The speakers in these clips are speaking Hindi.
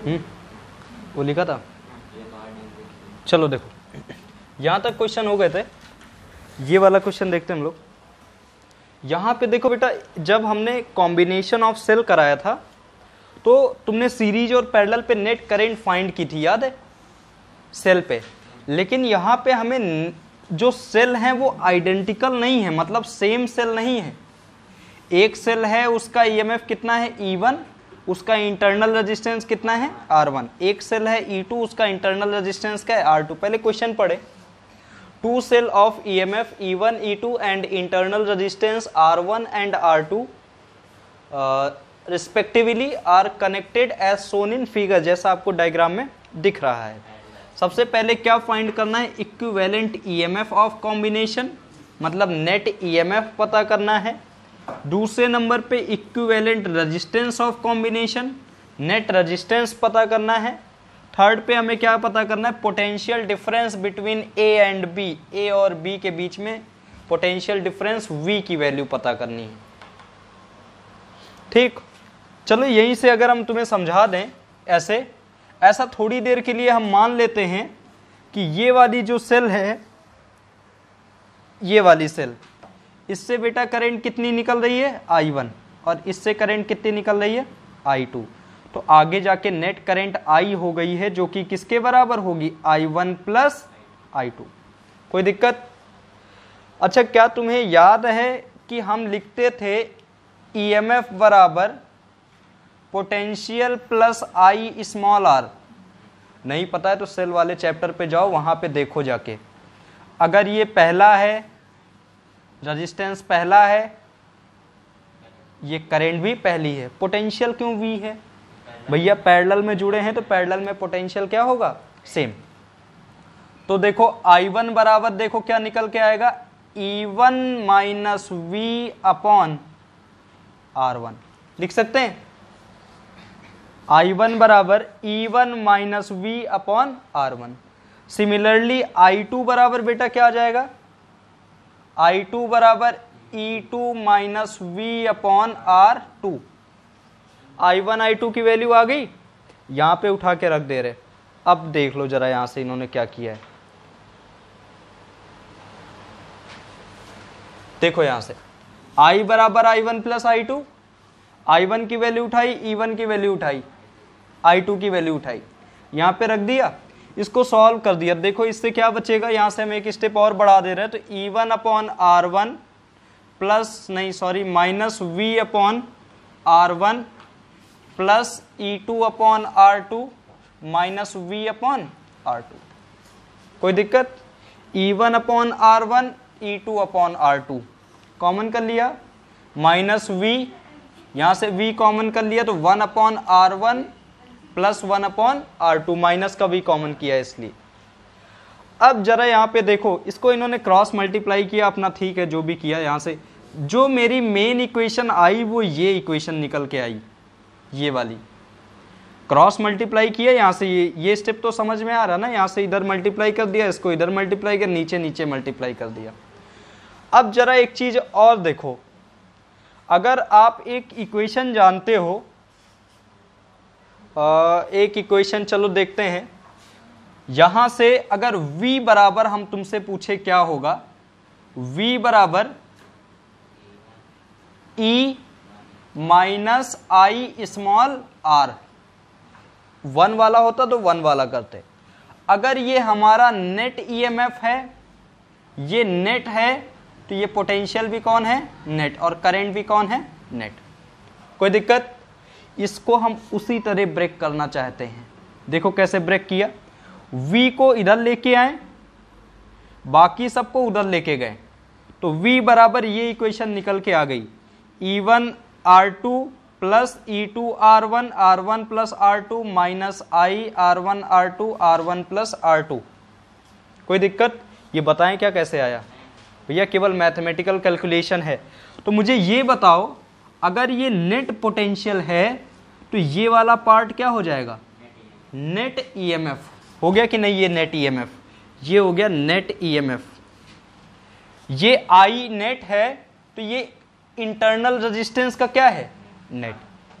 वो लिखा था। चलो देखो, यहाँ तक क्वेश्चन हो गए थे। ये वाला क्वेश्चन देखते हैं हम लोग। यहाँ पे देखो बेटा, जब हमने कॉम्बिनेशन ऑफ सेल कराया था तो तुमने सीरीज और पैरेलल पे नेट करंट फाइंड की थी, याद है, सेल पे। लेकिन यहाँ पे हमें जो सेल हैं वो आइडेंटिकल नहीं है, मतलब सेम सेल नहीं है। एक सेल है उसका ईएमएफ कितना है E1, उसका इंटरनल रेजिस्टेंस कितना है R1। एक सेल है E2, उसका इंटरनल रेजिस्टेंस क्या है R2। पहले क्वेश्चन पढ़े, two cell of EMF E1 E2 and internal resistance R1 and R2 respectively are connected as shown in figure, जैसा आपको डायग्राम में दिख रहा है। सबसे पहले क्या फाइंड करना है, इक्विवेलेंट ईएमएफ ऑफ कॉम्बिनेशन, मतलब नेट ईएमएफ पता करना है। दूसरे नंबर पे equivalent resistance of combination, net resistance पता करना है। थर्ड पे हमें क्या पता करना है, potential difference between A and B, A और बी के बीच में पोटेंशियल डिफरेंस V की वैल्यू पता करनी है। ठीक, चलो यहीं से अगर हम तुम्हें समझा दें ऐसा थोड़ी देर के लिए हम मान लेते हैं कि ये वाली जो सेल है, ये वाली सेल, इससे बेटा करंट कितनी निकल रही है I1, और इससे करंट कितनी निकल रही है I2। तो आगे जाके नेट करंट I हो गई है, जो कि किसके बराबर होगी, I1 प्लस I2। कोई दिक्कत? अच्छा, क्या तुम्हें याद है कि हम लिखते थे EMF बराबर potential plus I small r? नहीं पता है तो सेल वाले चैप्टर पे जाओ, वहां पे देखो जाके। अगर ये पहला है, रेजिस्टेंस पहला है, ये करंट भी पहली है, पोटेंशियल क्यों V है भैया? पैरेलल में जुड़े हैं तो पैरेलल में पोटेंशियल क्या होगा, सेम। तो देखो I1 बराबर देखो क्या निकल के आएगा, E1 minus V upon R1। लिख सकते हैं I1 बराबर E1 minus V upon R1। Similarly I2 बराबर बेटा क्या आ जाएगा, I2 बराबर E2 minus V upon R2। I1 I2 की वैल्यू आ गई, यहां पे उठा के रख दे रहे। अब देख लो जरा यहां से इन्होंने क्या किया है। देखो यहां से I बराबर I1 प्लस I2, I1 की वैल्यू उठाई, E1 की वैल्यू उठाई, I2 की वैल्यू उठाई, यहां पे रख दिया, इसको सॉल्व कर दिया। देखो इससे क्या बचेगा, यहां से हम एक स्टेप और बढ़ा दे रहे हैं, तो E1 अपॉन R1 प्लस नहीं sorry minus V upon R1 plus E2 upon R2 minus V upon R2। कोई दिक्कत? E1 upon R1, E2 upon R2 common कर लिया, माइनस V, यहां से V कॉमन कर लिया, तो 1 upon R1 plus 1 upon R2, minus का V कॉमन किया इसलिए। अब जरा यहाँ पे देखो, इसको इन्होंने क्रॉस मल्टीप्लाई किया अपना, ठीक है जो भी किया। यहाँ से जो मेरी मेन इक्वेशन आई वो ये इक्वेशन निकल के आई, ये वाली क्रॉस मल्टीप्लाई किया, यहाँ से ये स्टेप तो समझ में आ रहा ना, यहाँ से इधर मल्टीप्लाई कर दिया, इसको इधर मल्टीप्लाई कर, नीचे नीचे मल्टीप्लाई कर दिया। अब जरा एक चीज और देखो, अगर आप एक इक्वेशन जानते हो, एक इक्वेशन चलो देखते हैं, यहां से अगर V बराबर हम तुमसे पूछे क्या होगा, V बराबर E minus I small r, 1 वाला होता तो 1 वाला करते। अगर ये हमारा नेट EMF है, ये नेट है, तो ये पोटेंशियल भी कौन है, नेट, और करंट भी कौन है, नेट। कोई दिक्कत? इसको हम उसी तरह ब्रेक करना चाहते हैं। देखो कैसे ब्रेक किया, V को इधर लेके आए, बाकी सबको उधर लेके गए, तो V बराबर ये इक्वेशन निकल के आ गई, E1 R2 plus E2 R1, R1 plus R2 minus I R1 R2, R1 plus R2। कोई दिक्कत? ये बताएं क्या कैसे आया भैया? केवल मैथमेटिकल कैलकुलेशन है। तो मुझे ये बताओ, अगर ये नेट पोटेंशियल है तो ये वाला पार्ट क्या हो जाएगा, नेट EMF हो गया कि नहीं? ये नेट EMF, ये हो गया नेट EMF। ये I नेट है तो ये इंटरनल रेजिस्टेंस का क्या है, नेट।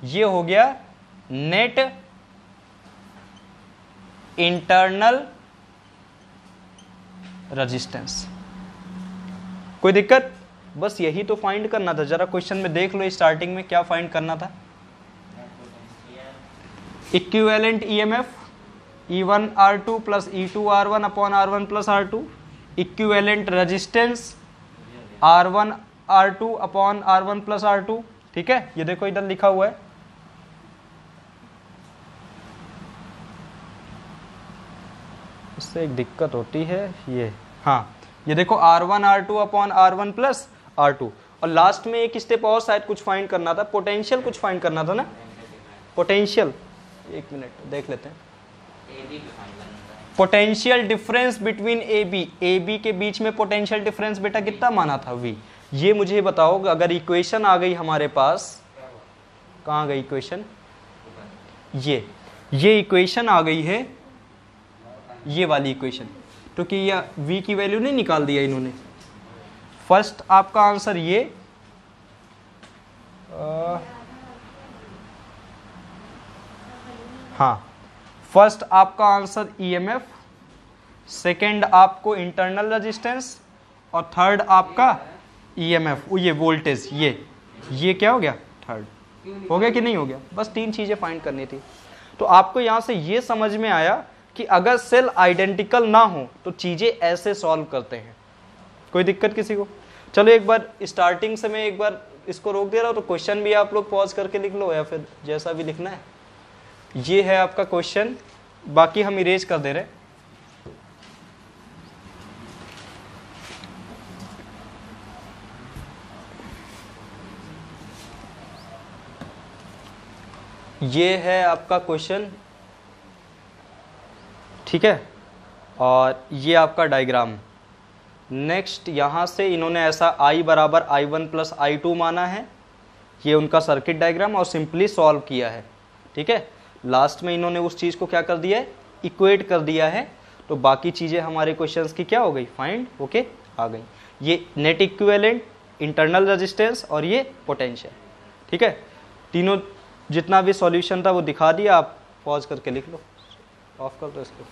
ये हो गया नेट इंटरनल रेजिस्टेंस। कोई दिक्कत? बस यही तो फाइंड करना था। जरा क्वेश्चन में देख लो, स्टार्टिंग में क्या फाइंड करना था। Equivalent EMF E1 R2 plus E2 R1 upon R1 plus R2, equivalent resistance R1 R2 upon R1 plus R2। ठीक है, ये देखो इधर लिखा हुआ है। इससे एक दिक्कत होती है ये, हाँ ये देखो R1 R2 upon R1 plus R2, और लास्ट में एक स्टेप और शायद कुछ फाइंड करना था, पोटेंशियल कुछ फाइंड करना था ना, पोटेंशियल। एक मिनट देख लेते हैं। Potential difference between A B के बीच में पोटेंशियल डिफरेंस बेटा कितना माना था V। ये मुझे बताओ, अगर इक्वेशन आ गई हमारे पास, कहाँ गई इक्वेशन, ये इक्वेशन आ गई है, ये वाली इक्वेशन, क्योंकि ये V की वैल्यू नहीं निकाल दिया इन्होंने। फर्स्ट आपका आंसर ये, हाँ फर्स्ट आपका आंसर ईएमएफ, सेकंड आपको इंटरनल रेजिस्टेंस, और थर्ड आपका ईएमएफ, ये वोल्टेज, ये क्या हो गया, थर्ड हो गया कि नहीं हो गया। बस 3 चीजें फाइंड करनी थी। तो आपको यहां से ये समझ में आया कि अगर सेल आइडेंटिकल ना हो तो चीजें ऐसे सॉल्व करते हैं। कोई दिक्कत किसी को? चलो एक बार स्टार्टिंग से मैं एक बार इसको रोक दे रहा हूं, तो क्वेश्चन भी आप लोग पॉज करके लिख लो या फिर जैसा भी लिखना है। ये है आपका क्वेश्चन, बाकी हम इरेज कर दे रहे हैं। ये है आपका क्वेश्चन, ठीक है, और ये आपका डायग्राम। नेक्स्ट यहाँ से इन्होंने ऐसा I बराबर I1 प्लस I2 माना है, ये उनका सर्किट डायग्राम, और सिंपली सॉल्व किया है। ठीक है, लास्ट में इन्होंने उस चीज़ को क्या कर दिया है, इक्वेट कर दिया है। तो बाकी चीज़ें हमारे क्वेश्चंस की क्या हो गई, फाइंड होके आ गई। ये नेट इक्विवेलेंट, इंटरनल रेजिस्टेंस और ये पोटेंशियल। ठीक है, तीनों जितना भी सॉल्यूशन था वो दिखा दिया, आप पॉज करके लिख लो, ऑफ कर दो इसको।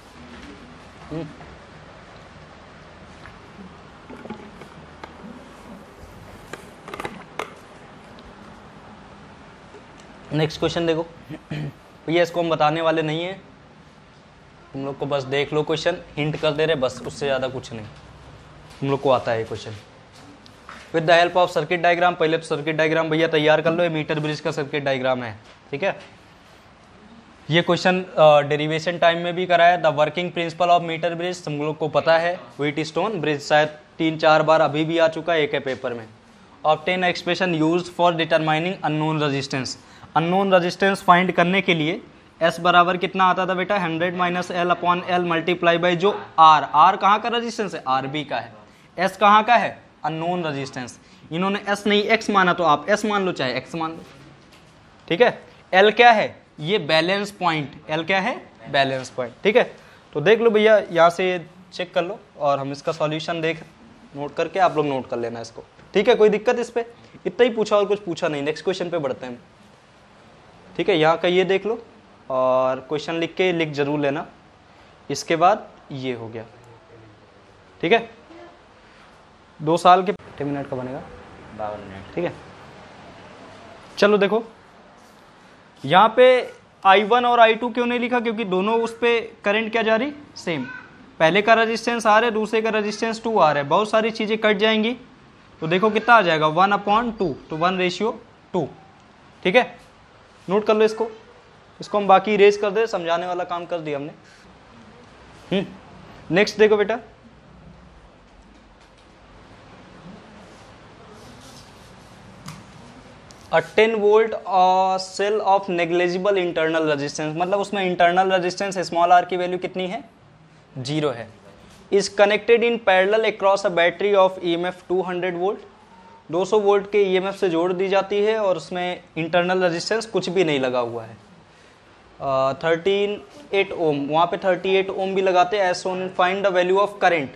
नेक्स्ट क्वेश्चन देखो भैया, इसको हम बताने वाले नहीं है, तुम लोग को बस देख लो, क्वेश्चन हिंट कर दे रहे बस, उससे ज़्यादा कुछ नहीं, तुम लोग को आता है question. With the help of circuit diagram, पहले तो सर्किट डायग्राम भैया तैयार कर लो, ये मीटर ब्रिज का सर्किट डायग्राम है। ठीक है, ये क्वेश्चन डेरिवेशन टाइम में भी करा है। The working principle of meter bridge तुम लोग को पता है, व्हीटस्टोन ब्रिज, शायद 3-4 बार अभी भी आ चुका है, एक है पेपर में। Obtain expression used for determining unknown resistance, unknown resistance find करने के लिए S बराबर कितना आता था बेटा, 100 minus L upon L multiply by जो R कहाँ का रेजिस्टेंस है, RB का है, S कहाँ का है, अननोन रेजिस्टेंस। इन्होंने S नहीं X माना, तो आप S मान लो चाहे X मान लो। ठीक है, L क्या है, ये बैलेंस पॉइंट, L क्या है, बैलेंस पॉइंट। ठीक है, तो देख लो भैया, यहाँ से चेक कर लो, और हम इसका सॉल्यूशन देख नोट करके आप लोग नोट कर लेना इसको। ठीक है, कोई दिक्कत इस पे? इतना ही पूछा और कुछ पूछा नहीं। नेक्स्ट क्वेश्चन पे बढ़ते हैं। ठीक है, यहाँ का ये देख लो और क्वेश्चन लिख के लिख जरूर लेना। इसके बाद ये हो गया। ठीक है, 2 साल के 8 मिनट का बनेगा, 52 मिनट। ठीक है, चलो देखो यहाँ पे I1 और I2 क्यों नहीं लिखा, क्योंकि दोनों उस पे करंट क्या जा रही, सेम। पहले का रेजिस्टेंस R है, दूसरे का रेजिस्टेंस 2R है, बहुत सारी चीज़ें कट जाएंगी। तो देखो कितना आ जाएगा, 1/2, तो 1:2। ठीक है, नोट कर लो इसको हम बाकी इरेज कर दे, समझाने वाला काम कर दिया हमने। नेक्स्ट देखो बेटा, a 10 volt cell of negligible internal resistance, मतलब उसमें इंटरनल रेजिस्टेंस स्मॉल r की वैल्यू कितनी है, 0 है। Is connected in parallel across a battery of EMF 200 volt, 200 volt के EMF से जोड़ दी जाती है, और उसमें इंटरनल रेजिस्टेंस कुछ भी नहीं लगा हुआ है। 38 ओम, वहाँ पे 38 ओम भी लगाते हैं। As on find the value of current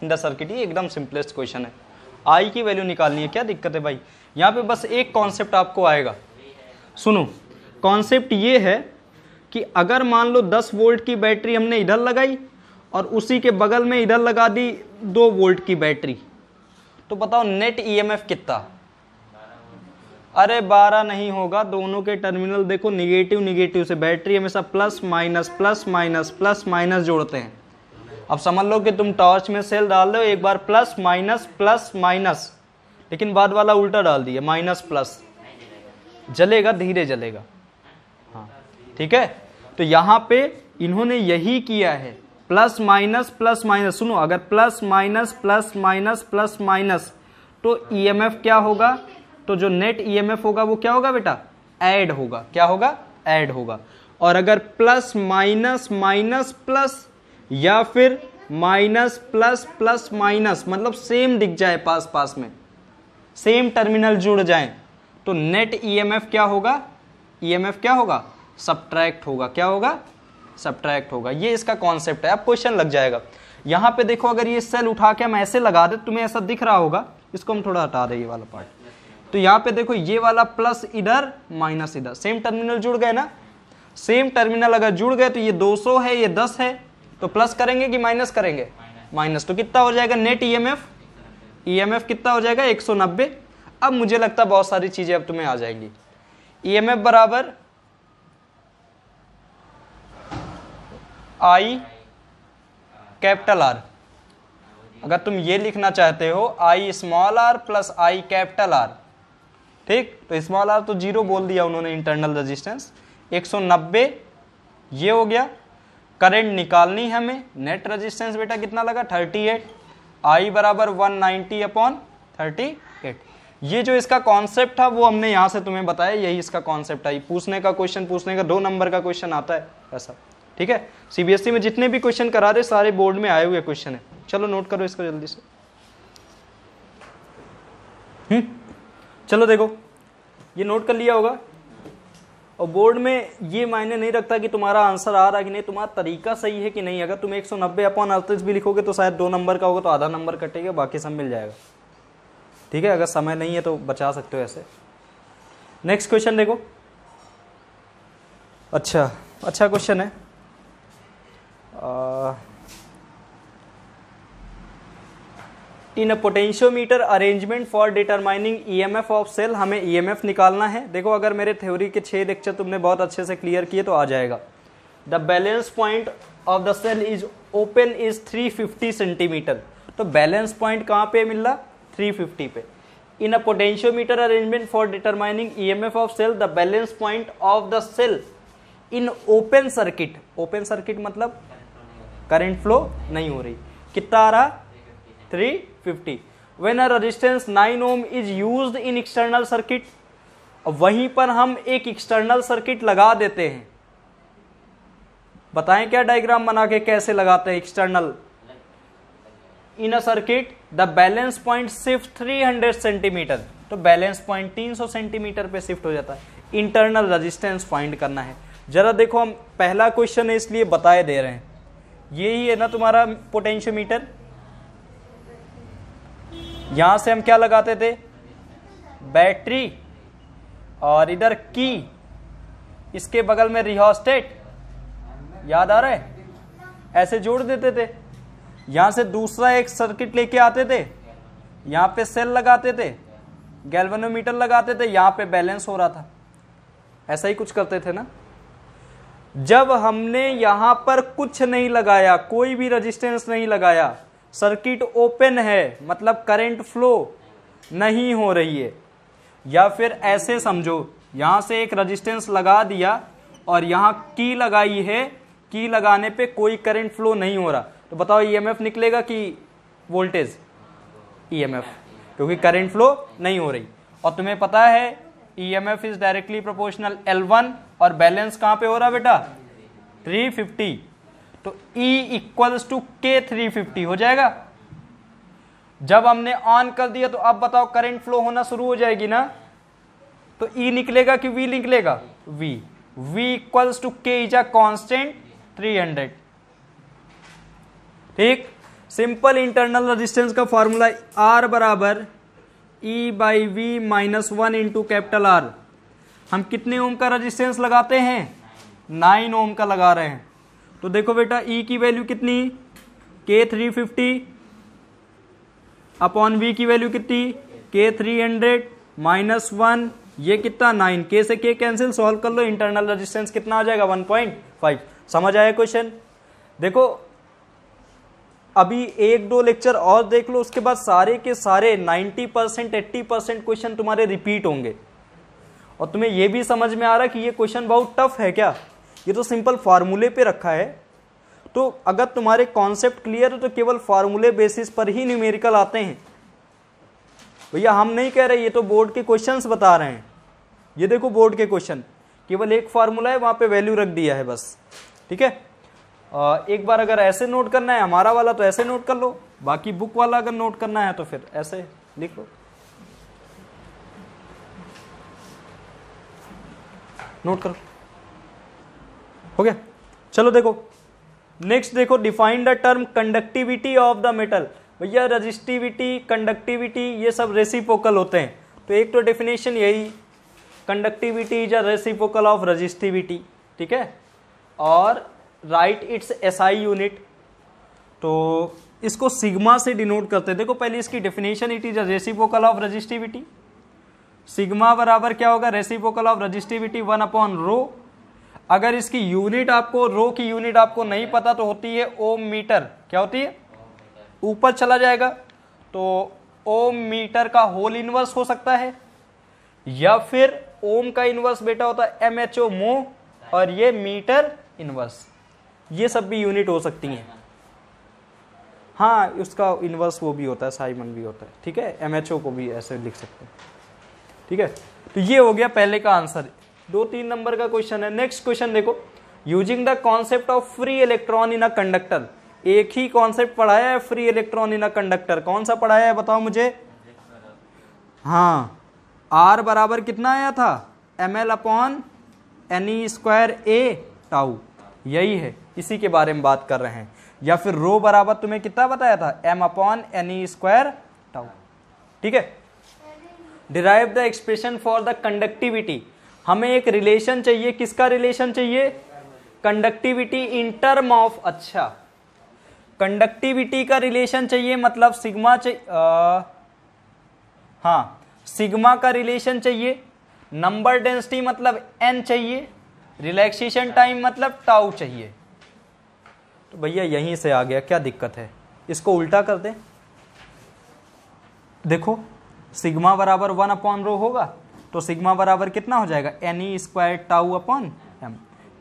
in the circuit, ये एकदम सिंपलेस्ट क्वेश्चन है। आई की वैल्यू निकालनी है, क्या दिक्कत है भाई। यहाँ पे बस एक कॉन्सेप्ट आपको आएगा, सुनो। कॉन्सेप्ट ये है कि अगर मान लो 10 वोल्ट की बैटरी हमने इधर लगाई और उसी के बगल में इधर लगा दी 2 वोल्ट की बैटरी, तो बताओ नेट ईएमएफ कितना? अरे 12 नहीं होगा, दोनों के टर्मिनल देखो निगेटिव निगेटिव से, बैटरी हमेशा प्लस माइनस जोड़ते हैं। अब समझ लो कि तुम टॉर्च में सेल डाल दो, एक बार प्लस माइनस, लेकिन बाद वाला उल्टा डाल दिया, माइनस प्लस, जलेगा, धीरे जलेगा। हाँ ठीक है, तो यहां पे इन्होंने यही किया है, प्लस माइनस। सुनो, अगर प्लस माइनस तो ईएमएफ क्या होगा? तो जो नेट ईएमएफ होगा वो क्या होगा बेटा? ऐड होगा। क्या होगा? ऐड होगा। और अगर प्लस माइनस प्लस या फिर माइनस प्लस माइनस, मतलब सेम दिख जाए, पास पास में सेम टर्मिनल जुड़ जाएं, तो नेट ईएमएफ क्या होगा? ईएमएफ क्या होगा? सब्ट्रैक्ट होगा। क्या होगा? सब्ट्रैक्ट होगा। ये इसका कॉन्सेप्ट है। अब क्वेश्चन लग जाएगा। यहां पे देखो, अगर ये सेल उठा के हम ऐसे लगा दे, तुम्हें ऐसा दिख रहा होगा, इसको हम थोड़ा हटा दें ये वाला पार्ट, तो यहां पे देखो ये वाला प्लस इधर माइनस इधर, सेम टर्मिनल जुड़ गए ना। सेम टर्मिनल अगर जुड़ गए तो ये 200 है, ये 10 है, तो प्लस करेंगे कि माइनस करेंगे? माइनस। तो कितना हो जाएगा नेट ईएमएफ? ईएमएफ कितना हो जाएगा? 190। अब मुझे लगता है बहुत सारी चीजें अब तुम्हें आ जाएंगी। ईएमएफ बराबर आई कैपिटल आर। अगर तुम ये लिखना चाहते हो I small R plus I capital R, ठीक, तो स्मॉल आर तो 0 बोल दिया उन्होंने, इंटरनल रेजिस्टेंस 190 ये हो गया। करंट निकालनी है हमें, नेट रेजिस्टेंस बेटा कितना लगा? 38। आई बराबर 190/38। ये जो इसका कॉन्सेप्ट था वो हमने यहां से तुम्हें बताया, यही इसका कॉन्सेप्ट है। पूछने का क्वेश्चन, पूछने का 2 नंबर का क्वेश्चन आता है ऐसा, ठीक है। सीबीएसई में जितने भी क्वेश्चन करा रहे सारे बोर्ड में आए हुए क्वेश्चन है। चलो नोट करो इसको जल्दी से। चलो देखो, ये नोट कर लिया होगा। और बोर्ड में ये मायने नहीं रखता कि तुम्हारा आंसर आ रहा है कि नहीं, तुम्हारा तरीका सही है कि नहीं। अगर तुम 190/38 भी लिखोगे तो शायद 2 नंबर का होगा, तो आधा नंबर कटेगा, बाकी सब मिल जाएगा, ठीक है। अगर समय नहीं है तो बचा सकते हो ऐसे। नेक्स्ट क्वेश्चन देखो। अच्छा क्वेश्चन है। In a potentiometer arrangement for determining EMF of cell, हमें ईएमएफ निकालना है। देखो, अगर मेरे थ्योरी के 6 लेक्चर तुमने बहुत अच्छे से क्लियर किए तो आ जाएगा। The balance point of the cell is open is 350 centimetre. तो बैलेंस पॉइंट कहाँ पे मिल रहा? 350 पे। In a potentiometer arrangement for determining EMF of cell, the balance point of the cell in open circuit. Open circuit मतलब करंट फ्लो नहीं हो रही। कितना आ रहा? 350। When a resistance 9 ohm is used in external circuit, वहीं पर हम एक एक्सटर्नल सर्किट लगा देते हैं। बताएं क्या डायग्राम बना के कैसे लगाते हैं external? In a circuit the balance point shift 300 centimetre, तो बैलेंस पॉइंट 300 सेंटीमीटर पे शिफ्ट हो जाता है। इंटरनल रेजिस्टेंस फाइंड करना है। जरा देखो, हम पहला क्वेश्चन है इसलिए बताए दे रहे हैं। यही है ना तुम्हारा पोटेंशियोमीटर। यहां से हम क्या लगाते थे? बैटरी, और इधर की, इसके बगल में रिहोस्टेट, याद आ रहा है? ऐसे जोड़ देते थे। यहां से दूसरा एक सर्किट लेके आते थे, यहां पे सेल लगाते थे, गैल्वेनोमीटर लगाते थे, यहां पे बैलेंस हो रहा था। ऐसा ही कुछ करते थे ना। जब हमने यहां पर कुछ नहीं लगाया, कोई भी रेजिस्टेंस नहीं लगाया, सर्किट ओपन है, मतलब करंट फ्लो नहीं हो रही है, या फिर ऐसे समझो, यहां से एक रेजिस्टेंस लगा दिया और यहां की लगाई है, की लगाने पे कोई करंट फ्लो नहीं हो रहा, तो बताओ ईएमएफ निकलेगा कि वोल्टेज? ईएमएफ, क्योंकि करंट फ्लो नहीं हो रही। और तुम्हें पता है EMF is directly proportional L1, और बैलेंस कहां पे हो रहा बेटा? 350। तो E इक्वल्स टू K 350 हो जाएगा। जब हमने ऑन कर दिया तो अब बताओ करंट फ्लो होना शुरू हो जाएगी ना। तो E निकलेगा कि V निकलेगा? V equals to K is a constant 300। ठीक, सिंपल इंटरनल रेजिस्टेंस का फॉर्मूला R बराबर E/V -1 इंटू कैपिटल R। हम कितने ओम का रेजिस्टेंस लगाते हैं? 9 ओम का लगा रहे हैं, तो देखो बेटा E की वैल्यू कितनी, K350 अपॉन V की वैल्यू कितनी, K300 -1, ये कितना 9, K से K कैंसिल, सॉल्व कर लो, इंटरनल रेजिस्टेंस कितना आ जाएगा 1.5। समझ आया क्वेश्चन। देखो अभी 1-2 लेक्चर और देख लो, उसके बाद सारे के सारे 90% 80% क्वेश्चन तुम्हारे रिपीट होंगे, और तुम्हें ये भी समझ में आ रहा है कि ये क्वेश्चन बहुत टफ है क्या, ये तो सिंपल फार्मूले पे रखा है। तो अगर तुम्हारे कॉन्सेप्ट क्लियर है तो केवल फार्मूले बेसिस पर ही न्यूमेरिकल आते हैं भैया, हम नहीं कह रहे, ये तो बोर्ड के क्वेश्चंस बता रहे हैं। ये देखो बोर्ड के क्वेश्चन, केवल एक फार्मूला है, वहां पे वैल्यू रख दिया है बस, ठीक है। एक बार अगर ऐसे नोट करना है हमारा वाला तो ऐसे नोट कर लो, बाकी बुक वाला अगर नोट करना है तो फिर ऐसे लिख लो, नोट करो, हो गया। चलो देखो नेक्स्ट, देखो define the term conductivity of the metal. भैया रजिस्टिविटी, कंडक्टिविटी ये सब रेसिप्रोकल होते हैं, तो एक तो डेफिनेशन यही, conductivity is a reciprocal of resistivity, ठीक है। और राइट इट्स एसआई यूनिट, तो इसको सिग्मा से डिनोट करते हैं। देखो पहले इसकी definition, it is a reciprocal of resistivity. Sigma बराबर क्या होगा, रेसिप्रोकल ऑफ रजिस्टिविटी 1/ρ। अगर इसकी यूनिट आपको, रो की यूनिट आपको नहीं पता तो होती है ओम मीटर। क्या होती है, ऊपर चला जाएगा तो ओम मीटर का होल इनवर्स हो सकता है, या फिर ओम का इनवर्स बेटा होता है MHO मो, और ये मीटर इनवर्स, ये सब भी यूनिट हो सकती हैं। हाँ उसका इनवर्स वो भी होता है, साइमन भी होता है, ठीक है। MHO को भी ऐसे लिख सकते हैं, ठीक है। तो ये हो गया पहले का आंसर। 2-3 नंबर का क्वेश्चन है। नेक्स्ट क्वेश्चन देखो, using the concept of free electron in a conductor. एक ही कॉन्सेप्ट पढ़ाया है, free electron in a conductor. कौन सा पढ़ाया है बताओ मुझे। हाँ, R बराबर कितना आया था, ml/ne²a टाउ, यही है, इसी के बारे में बात कर रहे हैं। या फिर रो बराबर तुम्हें कितना बताया था, m/ne² टाउ, ठीक है। Derive the expression for the conductivity. हमें एक रिलेशन चाहिए, किसका रिलेशन चाहिए, कंडक्टिविटी इन टर्म ऑफ, अच्छा कंडक्टिविटी का रिलेशन चाहिए, मतलब सिग्मा चाहिए, हाँ सिग्मा का रिलेशन चाहिए, नंबर डेंसिटी मतलब n चाहिए, रिलैक्सेशन टाइम मतलब टाउ चाहिए। तो भैया यहीं से आ गया, क्या दिक्कत है, इसको उल्टा कर दें। देखो सिग्मा बराबर 1/ρ होगा, तो सिग्मा बराबर कितना हो जाएगा, ne² tau.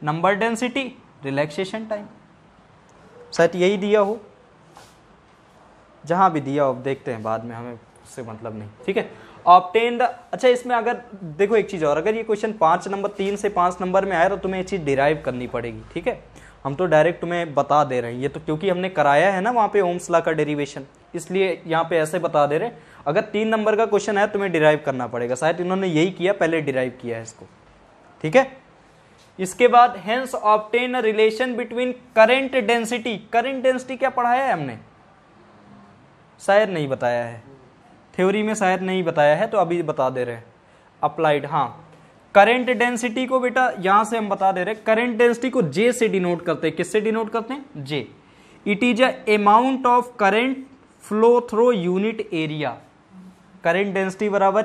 Number density, relaxation time, शायद यही दिया हो, जहां भी दिया हो देखते हैं बाद में, हमें उससे मतलब नहीं, ठीक है। ऑब्टेन द, अच्छा इसमें अगर देखो एक चीज और, अगर ये क्वेश्चन 5 नंबर 3 से 5 नंबर में आया तो तुम्हें ये चीज डिराइव करनी पड़ेगी, ठीक है। हम तो डायरेक्ट तुम्हें बता दे रहे हैं, ये तो क्योंकि हमने कराया है ना वहां पे ओम्स लॉ का डेरिवेशन, इसलिए यहाँ पे ऐसे बता दे रहे हैं। अगर 3 नंबर का क्वेश्चन है तुम्हें डिराइव करना पड़ेगा, शायद इन्होंने यही किया, पहले डिराइव किया है इसको, ठीक है। इसके बाद hence obtain a relation between current density. Current density क्या पढ़ाया है हमने, शायद नहीं बताया है, थ्योरी में शायद नहीं बताया है, तो अभी बता दे रहे हैं। अप्लाइड, हाँ करंट डेंसिटी को बेटा यहां से हम बता दे रहे हैं, करंट डेंसिटी को J से डिनोट करते हैं। किससे डिनोट करते हैं, J। It is a amount of current flow through unit area. Current density बराबर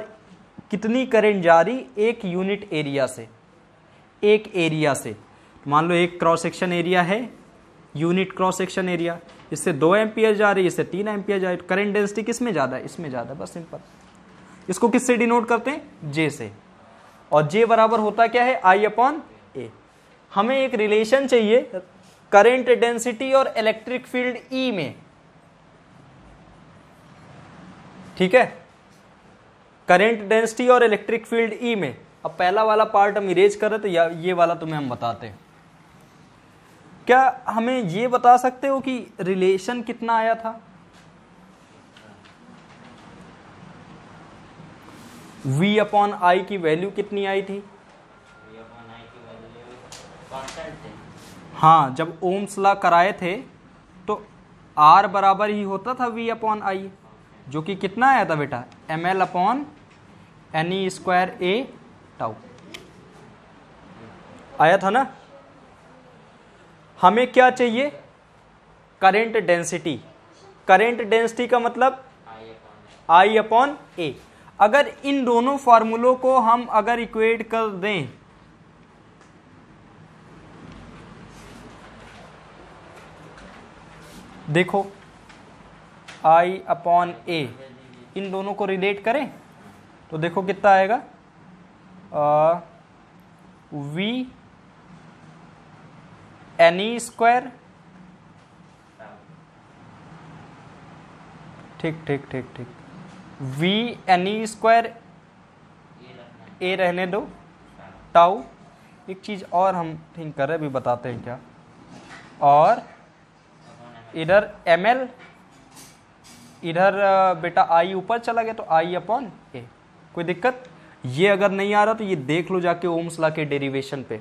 कितनी करंट जा रही एक यूनिट एरिया से, एक एरिया से। मान लो एक क्रॉस सेक्शन एरिया है, यूनिट क्रॉस सेक्शन एरिया, इससे 2 एम्पियर जा रही है, इससे 3 एम्पियर जा रही है, करंट डेंसिटी किस में ज्यादा है, इसमें ज्यादा, बस सिंपल। इसको किससे डिनोट करते हैं, J से। और J बराबर होता क्या है, I/A। हमें एक रिलेशन चाहिए करंट डेंसिटी और इलेक्ट्रिक फील्ड E में, ठीक है, करंट डेंसिटी और इलेक्ट्रिक फील्ड E में। अब पहला वाला पार्ट हम इरेज कर रहे तो ये वाला तुम्हें हम बताते हैं। क्या हमें ये बता सकते हो कि रिलेशन कितना आया था, V/I की वैल्यू कितनी आई थी, हाँ जब ओम्स लॉ कराए थे तो R बराबर ही होता था V/I, जो कि कितना आया था बेटा, ml/ne² टाउ आया था ना। हमें क्या चाहिए, करंट डेंसिटी। करंट डेंसिटी का मतलब I अपॉन ए। अगर इन दोनों फॉर्मूलों को हम अगर इक्वेट कर दें, देखो I अपॉन ए, इन दोनों को रिलेट करें तो देखो कितना आएगा, V एन स्क्वायर, ठीक ठीक ठीक ठीक, V एन स्क्वायर, ए रहने दो, टाउ। एक चीज और हम थिंक कर रहे हैं, अभी बताते हैं क्या, और इधर ml, इधर बेटा I ऊपर चला गया तो I अपॉन ए। कोई दिक्कत? ये अगर नहीं आ रहा तो ये देख लो जाके ओम्स लॉ के डेरिवेशन पे,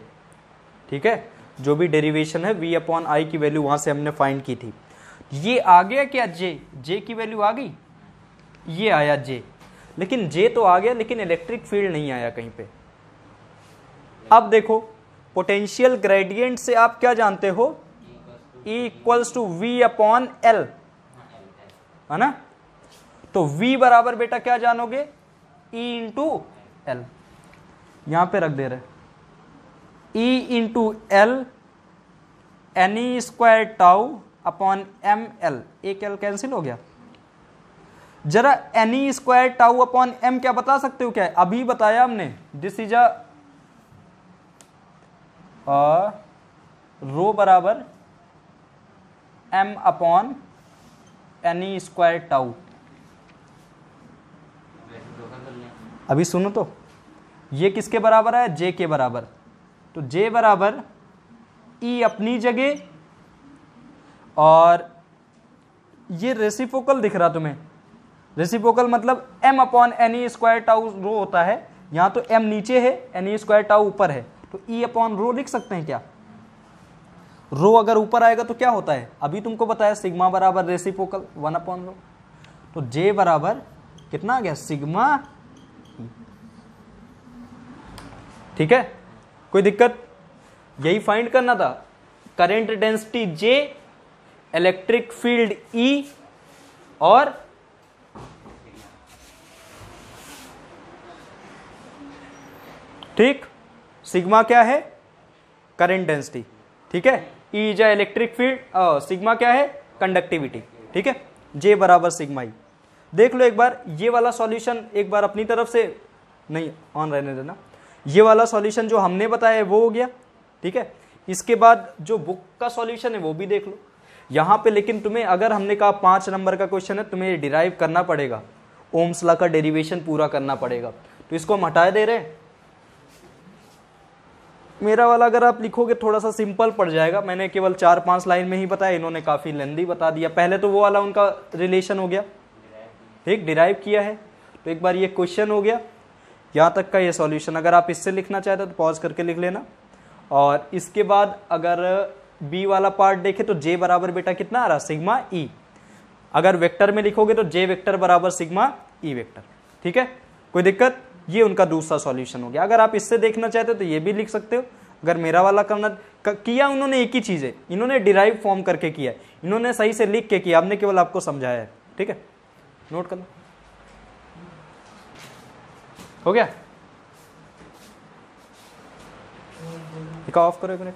ठीक है, जो भी डेरिवेशन है V अपॉन आई की वैल्यू वहां से हमने फाइंड की थी। ये आ गया क्या, जे की वैल्यू आ गई, ये आया जे, लेकिन जे तो आ गया लेकिन इलेक्ट्रिक फील्ड नहीं आया कहीं पे। अब देखो पोटेंशियल ग्रेडियंट से आप क्या जानते हो, E equals to V upon L, है ना। तो V बराबर बेटा क्या जानोगे, E इंटू एल, यहां पे रख दे रहे, E into L N square tau upon M L, एक एल कैंसिल हो गया। जरा N square tau upon M क्या बता सकते हो क्या है, अभी बताया हमने, दिस इज अ रो बराबर M upon N square tau. अभी सुनो तो, ये किसके बराबर है, जे के बराबर। तो जे बराबर ई अपनी जगह, और ये रेसिप्रोकल दिख रहा तुम्हें, रेसिप्रोकल मतलब m upon N square tau rho होता है, यहां तो m नीचे है, एन स्क्वायर टाउ ऊपर है, तो e अपॉन रो लिख सकते हैं क्या। रो अगर ऊपर आएगा तो क्या होता है, अभी तुमको बताया सिग्मा बराबर रेसिप्रोकल 1 अपॉन रो। तो जे बराबर कितना आ गया, सिग्मा e। ठीक है, कोई दिक्कत, यही फाइंड करना था, करंट डेंसिटी जे, इलेक्ट्रिक फील्ड E, और ठीक सिग्मा क्या है, करंट डेंसिटी, ठीक है, E is electric field, sigma क्या है, कंडक्टिविटी, ठीक है, J बराबर सिग्मा E। देख लो एक बार ये वाला सॉल्यूशन, एक बार अपनी तरफ से, नहीं ऑन रहने देना, ये वाला सॉल्यूशन जो हमने बताया है वो हो गया, ठीक है। इसके बाद जो बुक का सॉल्यूशन है वो भी देख लो यहाँ पे, लेकिन तुम्हें अगर हमने कहा 5 नंबर का क्वेश्चन है, तुम्हें डिराइव करना पड़ेगा, ओम्स लॉ का डेरिवेशन पूरा करना पड़ेगा, तो इसको हम हटा दे रहे हैं। मेरा वाला अगर आप लिखोगे थोड़ा सा सिंपल पड़ जाएगा, मैंने केवल 4-5 लाइन में ही बताया, इन्होंने काफी लेंदी बता दिया। पहले तो वो वाला उनका रिलेशन हो गया, ठीक, डिराइव किया है, तो एक बार ये क्वेश्चन हो गया, यहाँ तक का ये सॉल्यूशन। अगर आप इससे लिखना चाहते तो पॉज करके लिख लेना। और इसके बाद अगर बी वाला पार्ट देखे तो जे बराबर बेटा कितना आ रहा, सिग्मा ई। अगर वेक्टर में लिखोगे तो जे वेक्टर बराबर सिग्मा ई वेक्टर, ठीक है, कोई दिक्कत। ये उनका दूसरा सॉल्यूशन हो गया। अगर आप इससे देखना चाहते हो तो ये भी लिख सकते हो। अगर मेरा वाला करना किया उन्होंने एक ही चीज है, इन्होंने डिराइव फॉर्म करके किया, इन्होंने सही से लिख के किया, हमने केवल आपको समझाया है, ठीक है, नोट करना। हो गया, इसका ऑफ करो एक मिनट।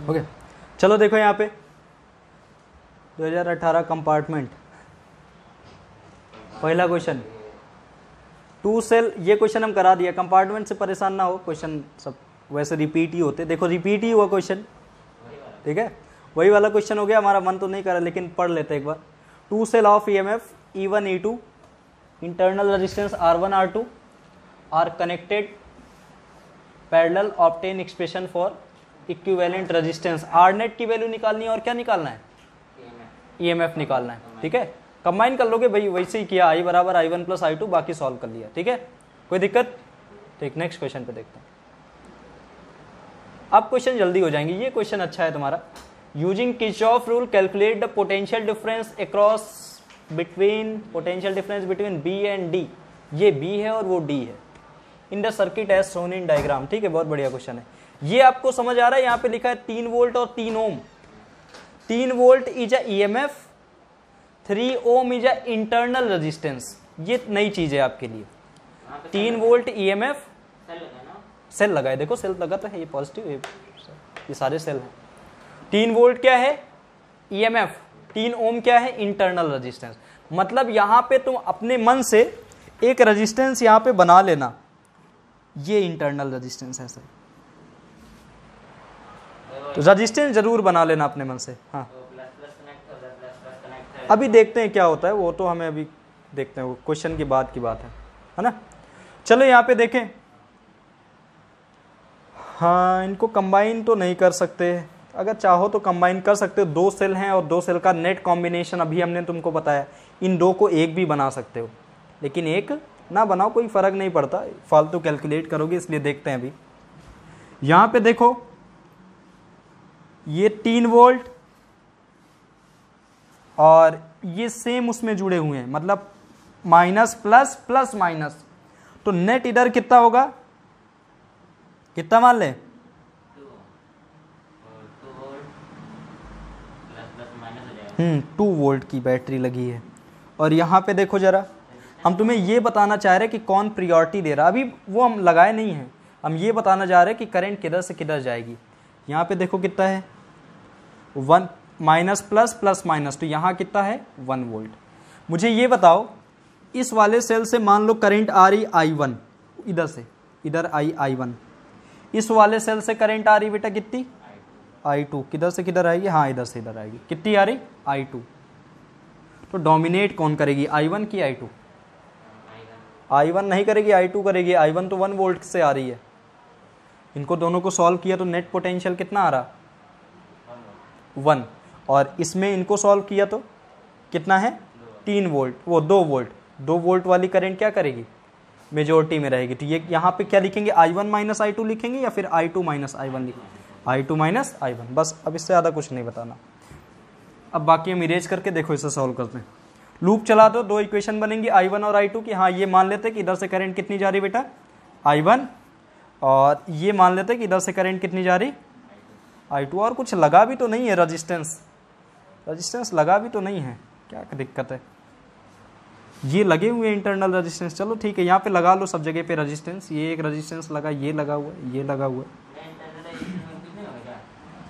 हो गया, चलो देखो यहाँ पे 2018 कंपार्टमेंट, पहला क्वेश्चन 2 सेल, ये क्वेश्चन हम करा दिया, कंपार्टमेंट से परेशान ना हो, क्वेश्चन सब वैसे रिपीट ही होते, देखो रिपीट ही हुआ क्वेश्चन, ठीक है, वही वाला क्वेश्चन हो गया। हमारा मन तो नहीं करा लेकिन पढ़ लेते एक बार। 2 cell of EMF E1 E2 internal resistance R1 R2 are connected parallel, obtain expression for equivalent resistance. R net की वैल्यू निकालनी है और क्या निकालना है, EMF निकालना है, ठीक है, कंबाइन कर लोगे भाई, वैसे ही किया, I बराबर I1 प्लस I2, बाकी सॉल्व कर लिया, ठीक है, कोई दिक्कत। ठीक, नेक्स्ट क्वेश्चन पे देखते हैं। अब क्वेश्चन जल्दी हो जाएंगे, ये क्वेश्चन अच्छा है तुम्हारा। Using Kirchhoff rule calculate the potential difference across between, potential difference between B and D। ये B है और वो D है, in the circuit as shown in diagram, ठीक है, बहुत बढ़िया क्वेश्चन है। ये आपको समझ आ रहा है? यहाँ पे लिखा है 3 वोल्ट और 3 ohm. 3 volt is a EMF, 3 ohm is a internal resistance. ये नई चीज है आपके लिए। 3 वोल्ट ईएमएफ, सेल लगा है, देखो सेल लगा तो है, ये पॉजिटिव है, ये सारे सेल हैं। 3 वोल्ट क्या है? ईएमएफ। 3 ओम क्या है? Internal resistance. मतलब यहां पे तुम अपने मन से एक रेजिस्टेंस यहां पे बना लेना, ये इंटरनल रेजिस्टेंस है सर। तो रेजिस्टेंस जरूर बना लेना अपने मन से। हाँ अभी देखते हैं क्या होता है, वो तो हमें अभी देखते हैं, वो क्वेश्चन के बाद की बात है ना। चलो यहाँ पे देखें, हाँ इनको कंबाइन तो नहीं कर सकते, अगर चाहो तो कंबाइन कर सकते हो। 2 सेल हैं और 2 सेल का नेट कॉम्बिनेशन अभी हमने तुमको बताया, इन 2 को एक भी बना सकते हो, लेकिन एक ना बनाओ, कोई फर्क नहीं पड़ता, फालतू कैलकुलेट करोगे, इसलिए देखते हैं अभी। यहां पे देखो ये 3 वोल्ट और ये सेम उसमें जुड़े हुए हैं, मतलब माइनस प्लस प्लस माइनस, तो नेट इधर कितना होगा? कितना मान ले? 2 वोल्ट की बैटरी लगी है। और यहाँ पे देखो जरा, हम तुम्हें ये बताना चाह रहे हैं कि कौन प्रायोरिटी दे रहा है, अभी वो हम लगाए नहीं हैं, हम ये बताना चाह रहे हैं कि करंट किधर से किधर जाएगी। यहाँ पे देखो कितना है, 1 माइनस प्लस प्लस माइनस, तो यहाँ कितना है? 1 वोल्ट। मुझे ये बताओ, इस वाले सेल से मान लो करंट आ रही I1, इधर से इधर I1, इस वाले सेल से करंट आ रही बेटा कितनी? I2। किधर से किधर आएगी? हाँ इधर से इधर आएगी। कितनी आ रही? I2। तो डोमिनेट कौन करेगी, I1 की I2? I1 नहीं करेगी, I2 करेगी। I1 तो 1 वोल्ट से आ रही है। इनको दोनों को सॉल्व किया तो नेट पोटेंशियल कितना आ रहा? 1। और इसमें इनको सॉल्व किया तो कितना है? 3 वोल्ट, वो 2 वोल्ट। 2 वोल्ट वाली करंट क्या करेगी? मेजोरिटी में रहेगी। तो ये यहाँ पे क्या लिखेंगे? I1 माइनस I2 लिखेंगे या फिर I2 माइनस I1 लिखेंगे? I2 माइनस I1, बस। अब इससे ज़्यादा कुछ नहीं बताना। अब बाकी हम इरेज करके देखो, इसे सॉल्व करते हैं। लूप चला दो, 2 इक्वेशन बनेंगी I1 और I2 की। हाँ ये मान लेते हैं कि इधर से करंट कितनी जा रही बेटा? I1। और ये मान लेते हैं कि इधर से करंट कितनी जा रही? I2। और कुछ लगा भी तो नहीं है रजिस्टेंस लगा भी तो नहीं है, क्या दिक्कत है? ये लगे हुए इंटरनल रेजिस्टेंस, चलो ठीक है, यहाँ पे लगा लो सब जगह पे रेजिस्टेंस। ये एक रेजिस्टेंस लगा, ये लगा हुआ है, ये लगा हुआ है,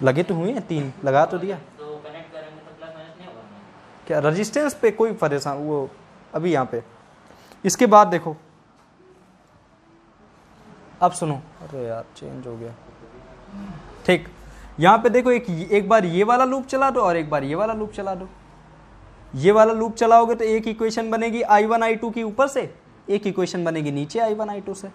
लगे तो हुए हैं, 3 लगा तो दिया। तो कनेक्ट करेंगे तो प्लस माइनस नहीं होगा क्या रेजिस्टेंस पे कोई परेशान वो अभी यहाँ पे। इसके बाद देखो, अब सुनो, अरे यार चेंज हो गया, ठीक। यहाँ पे देखो, एक बार ये वाला लूप चला दो और एक बार ये वाला लूप चला दो। ये वाला लूप चलाओगे तो एक इक्वेशन बनेगी I1 I2 की ऊपर से, एक इक्वेशन बनेगी नीचे I1 I2 से,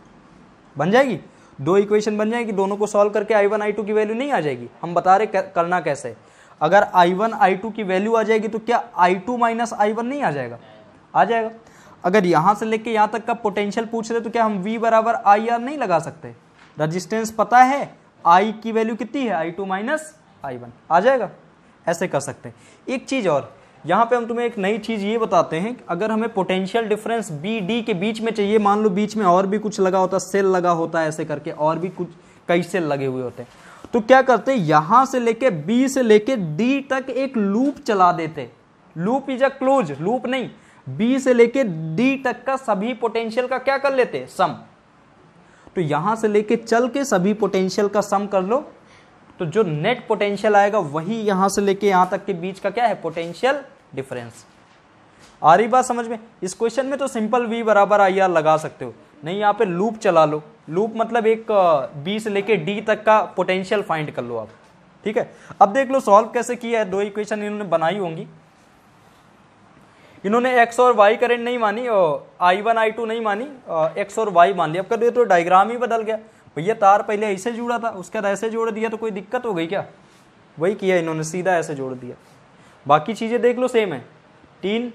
बन जाएगी। 2 इक्वेशन बन जाएगी, दोनों को सॉल्व करके I1 I2 की वैल्यू नहीं आ जाएगी। हम बता रहे करना कैसे। अगर I1 I2 की वैल्यू आ जाएगी तो क्या I2 माइनस I1 नहीं आ जाएगा? आ जाएगा। अगर यहाँ से लेके यहाँ तक का पोटेंशियल पूछ रहे तो क्या हम V बराबर IR नहीं लगा सकते? रजिस्टेंस पता है, I की वैल्यू कितनी है? I2 माइनस I1 आ जाएगा। ऐसे कर सकते हैं। एक चीज़ और, यहाँ पे हम तुम्हें एक नई चीज़ ये बताते हैं, अगर हमें पोटेंशियल डिफरेंस बी डी के बीच में चाहिए, मान लो बीच में और भी कुछ लगा होता, सेल लगा होता है ऐसे करके, और भी कुछ कई सेल लगे हुए होते हैं, तो क्या करते, यहाँ से लेके बी से लेके डी तक एक लूप चला देते। Loop is a close, loop नहीं, बी से लेके डी तक का सभी पोटेंशियल का क्या कर लेते? सम। तो यहां से लेके चल के सभी पोटेंशियल का सम कर लो, तो जो नेट पोटेंशियल आएगा वही यहां से लेके यहां तक के बीच का क्या है? Potential difference. आ रही बात समझ में? इस क्वेश्चन में तो सिंपल V बराबर IR लगा सकते हो, नहीं यहाँ पे लूप चला लो। लूप मतलब एक B से लेके D तक का पोटेंशियल फाइंड कर लो आप, ठीक है। अब देख लो सॉल्व कैसे किया है। 2 इक्वेशन इन्होंने बनाई होंगी, इन्होंने x और y करंट नहीं मानी, और I1 I2 नहीं मानी, x और y मान लिया। अब कर तो डायग्राम ही बदल गया। भैया तार पहले ऐसे जुड़ा था, उसके बाद ऐसे जोड़ दिया, तो कोई दिक्कत हो गई क्या? वही किया इन्होंने, सीधा ऐसे जोड़ दिया। बाकी चीजें देख लो सेम है। 3,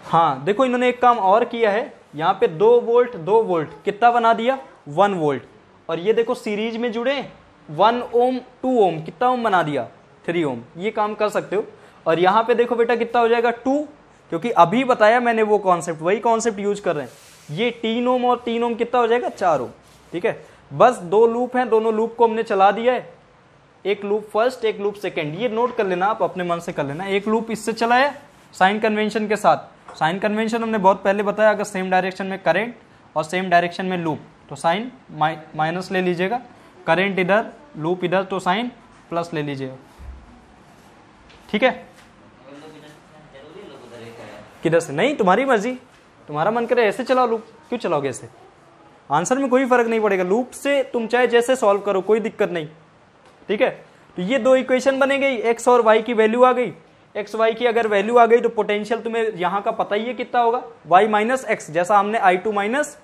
हाँ देखो इन्होंने एक काम और किया है, यहाँ पे 2 वोल्ट 2 वोल्ट कितना बना दिया? 1 वोल्ट। और ये देखो सीरीज में जुड़े 1 ओम 2 ओम, कितना ओम बना दिया? 3 ओम। ये काम कर सकते हो। और यहाँ पे देखो बेटा कितना हो जाएगा? 2, क्योंकि अभी बताया मैंने वो कॉन्सेप्ट, वही कॉन्सेप्ट यूज कर रहे हैं। ये 3 ओम और 3 ओम कितना हो जाएगा? 4 ओम, ठीक है। बस 2 लूप हैं, दोनों लूप को हमने चला दिया है, एक लूप फर्स्ट एक लूप सेकेंड, ये नोट कर लेना, आप अपने मन से कर लेना। एक लूप इससे चला है साइन कन्वेंशन के साथ, साइन कन्वेंशन हमने बहुत पहले बताया, अगर सेम डायरेक्शन में करंट और सेम डायरेक्शन में लूप तो साइन माइनस ले लीजिएगा, करंट इधर लूप इधर तो साइन प्लस ले लीजिएगा, ठीक है। किधर से नहीं, तुम्हारी मर्जी, तुम्हारा मन करे ऐसे चलाओ लूप, क्यों चलाओगे ऐसे, आंसर में कोई फर्क नहीं पड़ेगा, लूप से तुम चाहे जैसे सॉल्व करो कोई दिक्कत नहीं, ठीक है। तो ये 2 इक्वेशन बने गई, एक्स और वाई की वैल्यू आ गई, एक्स वाई की अगर वैल्यू आ गई तो पोटेंशियल तुम्हें यहां का पता ही है कितना होगा, वाई माइनस एक्स, जैसा हमने I2 माइनस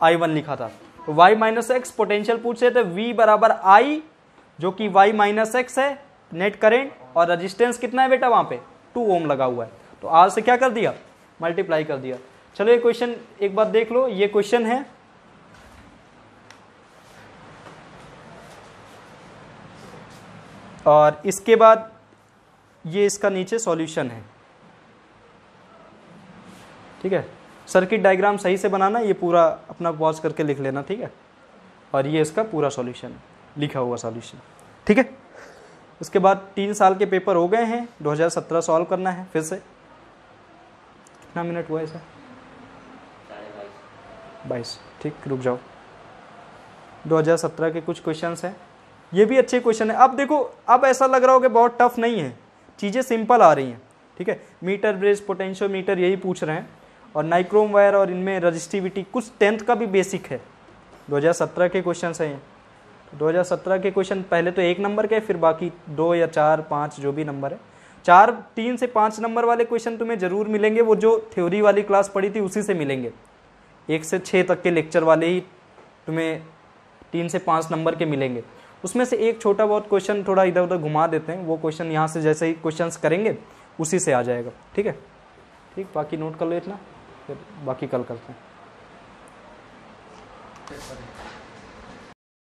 I1 लिखा था, तो वाई माइनस एक्स पोटेंशियल पूछ रहे थे, V बराबर I जो कि वाई माइनस एक्स है नेट करेंट, और रजिस्टेंस कितना है बेटा वहां पे 2 ओम लगा हुआ है, तो R से क्या कर दिया मल्टीप्लाई कर दिया। चलो ये क्वेश्चन एक बार देख लो, ये क्वेश्चन है और इसके बाद ये इसका नीचे सॉल्यूशन है, ठीक है। सर्किट डायग्राम सही से बनाना, ये पूरा अपना पॉज करके लिख लेना, ठीक है। और ये इसका पूरा सॉल्यूशन लिखा हुआ सॉल्यूशन, ठीक है। उसके बाद 3 साल के पेपर हो गए हैं, 2017 सॉल्व करना है फिर से। कितना मिनट हुआ इसे? 22, ठीक, रुक जाओ। 2017 के कुछ क्वेश्चंस हैं, ये भी अच्छे क्वेश्चन है। अब देखो, अब ऐसा लग रहा हो कि बहुत टफ नहीं है, चीज़ें सिंपल आ रही हैं, ठीक है। मीटर ब्रिज पोटेंशियोमीटर यही पूछ रहे हैं, और नाइक्रोम वायर और इनमें रजिस्टिविटी, कुछ 10th का भी बेसिक है, 2017 के क्वेश्चन हैं ये। 2017 के क्वेश्चन पहले तो 1 नंबर के, फिर बाकी 2 या 4 5 जो भी नंबर है, 3 से 5 नंबर वाले क्वेश्चन तुम्हें जरूर मिलेंगे, वो जो थ्योरी वाली क्लास पढ़ी थी उसी से मिलेंगे। 1 से 6 तक के लेक्चर वाले ही तुम्हें 3 से 5 नंबर के मिलेंगे, उसमें से एक छोटा बहुत क्वेश्चन थोड़ा इधर उधर घुमा देते हैं, वो क्वेश्चन यहाँ से जैसे ही क्वेश्चंस करेंगे उसी से आ जाएगा, ठीक है। ठीक, बाकी नोट कर लो इतना, फिर बाकी कल करते हैं।